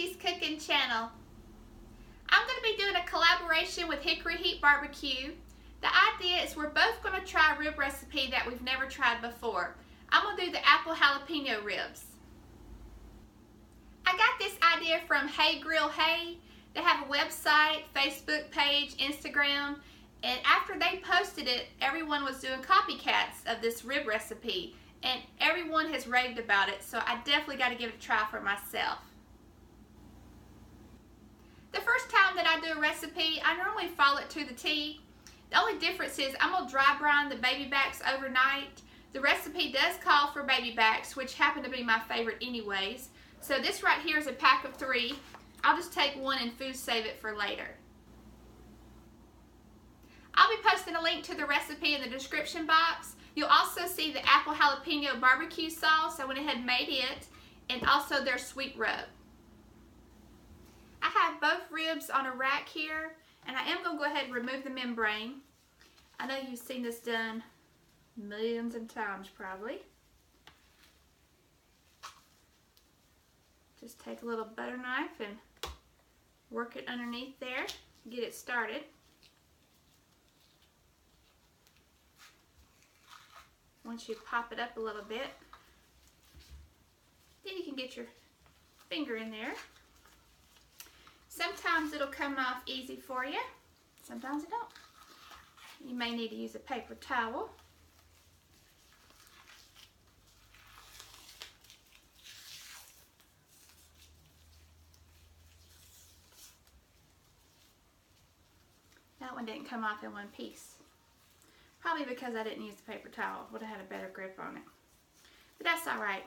Christy's Cooking Channel. I'm going to be doing a collaboration with Hickory Heat Barbecue. The idea is we're both going to try a rib recipe that we've never tried before. I'm going to do the apple jalapeno ribs. I got this idea from Hey Grill Hey. They have a website, Facebook page, Instagram, and after they posted it, everyone was doing copycats of this rib recipe, and everyone has raved about it, so I definitely got to give it a try for myself. The first time that I do a recipe, I normally follow it to the T. The only difference is I'm going to dry brine the baby backs overnight. The recipe does call for baby backs, which happen to be my favorite anyways. So this right here is a pack of 3. I'll just take one and food save it for later. I'll be posting a link to the recipe in the description box. You'll also see the apple jalapeno barbecue sauce. I went ahead and made it, and also their sweet rub. I have both ribs on a rack here, and I am going to go ahead and remove the membrane. I know you've seen this done millions of times probably. Just take a little butter knife and work it underneath there, get it started. Once you pop it up a little bit, then you can get your finger in there. Sometimes it'll come off easy for you, sometimes it don't. You may need to use a paper towel. That one didn't come off in one piece. Probably because I didn't use the paper towel. Would have had a better grip on it. But that's alright.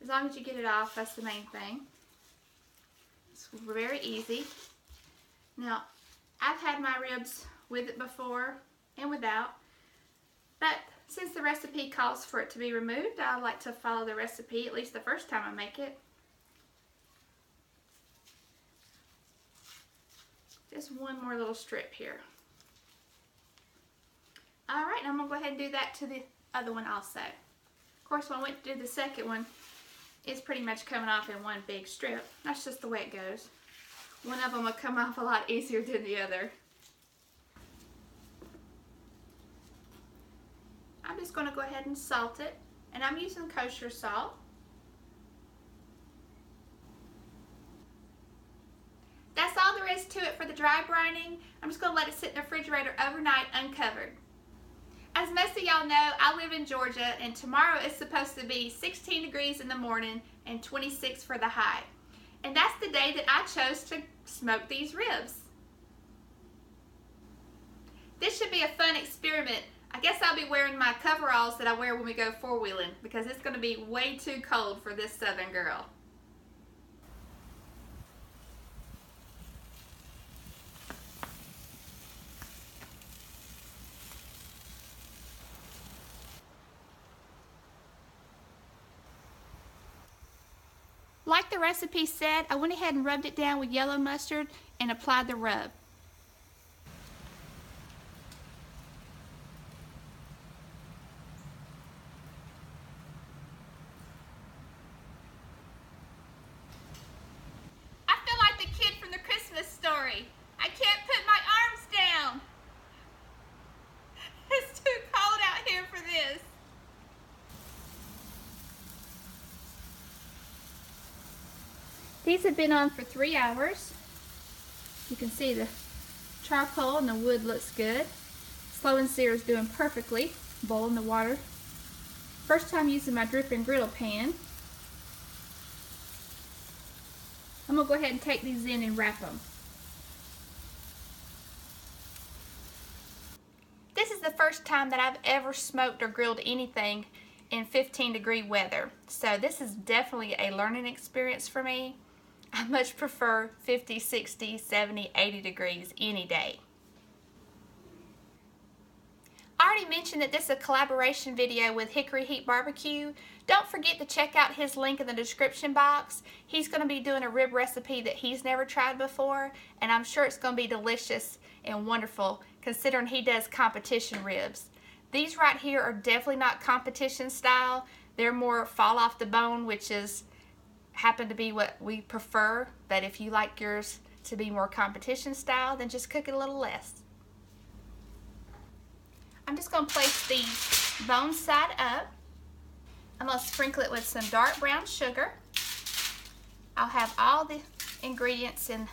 As long as you get it off, that's the main thing. It's very easy. Now, I've had my ribs with it before and without. But since the recipe calls for it to be removed, I like to follow the recipe at least the first time I make it. Just one more little strip here. Alright, I'm going to go ahead and do that to the other one also. Of course, when I went to do the second one, it's pretty much coming off in one big strip. That's just the way it goes. One of them will come off a lot easier than the other. I'm just going to go ahead and salt it, and I'm using kosher salt. That's all there is to it for the dry brining. I'm just going to let it sit in the refrigerator overnight uncovered. As most of y'all know, I live in Georgia, and tomorrow is supposed to be 16 degrees in the morning and 26 for the high. And that's the day that I chose to smoke these ribs. This should be a fun experiment. I guess I'll be wearing my coveralls that I wear when we go four-wheeling, because it's going to be way too cold for this southern girl. Like the recipe said, I went ahead and rubbed it down with yellow mustard and applied the rub. I feel like the kid from the Christmas story. I can't put my arms down. It's too cold out here for this. These have been on for 3 hours. You can see the charcoal and the wood looks good. Slow N Sear is doing perfectly, boiling the water. First time using my dripping griddle pan. I'm going to go ahead and take these in and wrap them. This is the first time that I've ever smoked or grilled anything in 15-degree weather. So this is definitely a learning experience for me. I much prefer 50, 60, 70, 80 degrees any day. I already mentioned that this is a collaboration video with Hickory Heat Barbecue. Don't forget to check out his link in the description box. He's going to be doing a rib recipe that he's never tried before, and I'm sure it's going to be delicious and wonderful considering he does competition ribs. These right here are definitely not competition style. They're more fall off the bone, which is happen to be what we prefer, but if you like yours to be more competition style, then just cook it a little less. I'm just going to place these bones side up. I'm going to sprinkle it with some dark brown sugar. I'll have all the ingredients and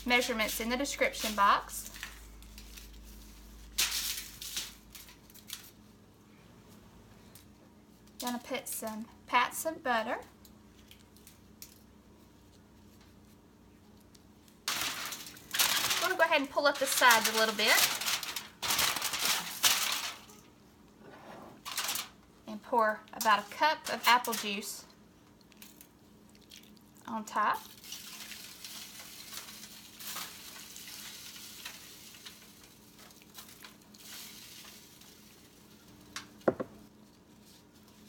measurements in the description box. Gonna put some pats of butter. I'm gonna go ahead and pull up the sides a little bit. And pour about a cup of apple juice on top.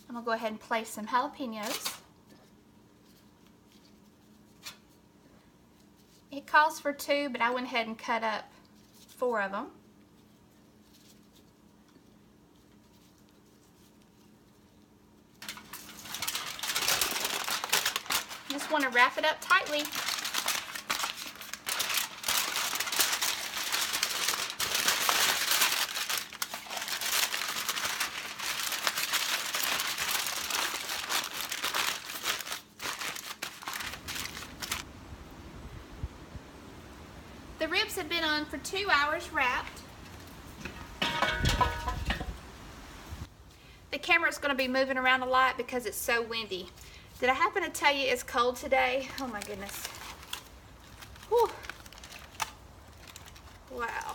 I'm going to go ahead and place some jalapeños. It calls for 2, but I went ahead and cut up 4 of them. Just want to wrap it up tightly. The ribs have been on for 2 hours wrapped. The camera is going to be moving around a lot because it's so windy. Did I happen to tell you it's cold today? Oh my goodness. Whew. Wow.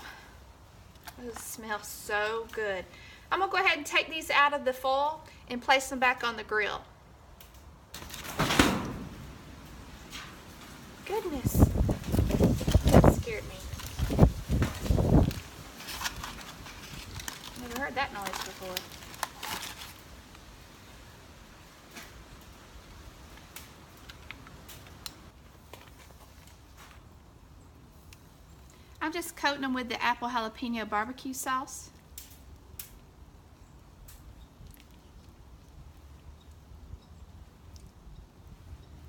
Those smell so good. I'm going to go ahead and take these out of the foil and place them back on the grill. Goodness. That scared me. Never heard that noise before. I'm just coating them with the apple jalapeno barbecue sauce.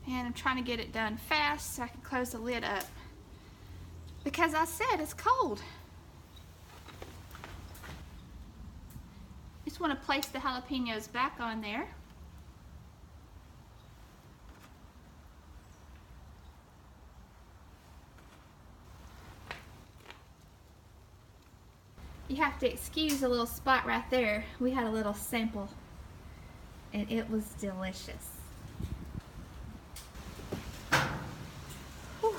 And I'm trying to get it done fast so I can close the lid up. Because I said it's cold. Just want to place the jalapenos back on there. You have to excuse a little spot right there. We had a little sample and it was delicious. Whew.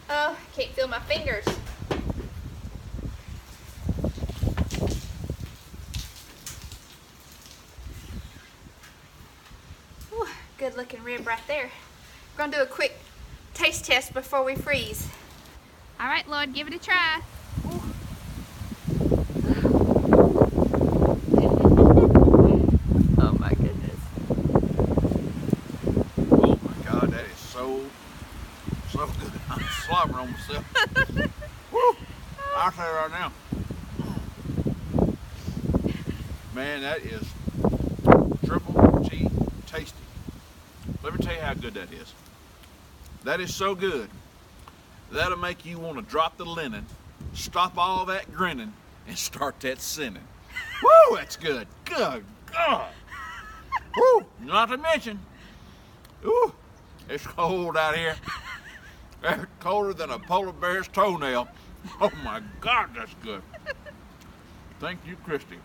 Oh, I can't feel my fingers. Whew, good looking rib right there. We're gonna do a quick taste test before we freeze. All right, Lloyd, give it a try. Ooh. Oh my goodness. Oh my God, that is so good. I'm slobbering on myself. Woo! I'll say it right now. Man, that is triple T tasty. Let me tell you how good that is. That is so good. That'll make you want to drop the linen, stop all that grinning, and start that sinning. Woo, that's good. Good God. Woo, not to mention, ooh, it's cold out here. It's colder than a polar bear's toenail. Oh my God, that's good. Thank you, Christy.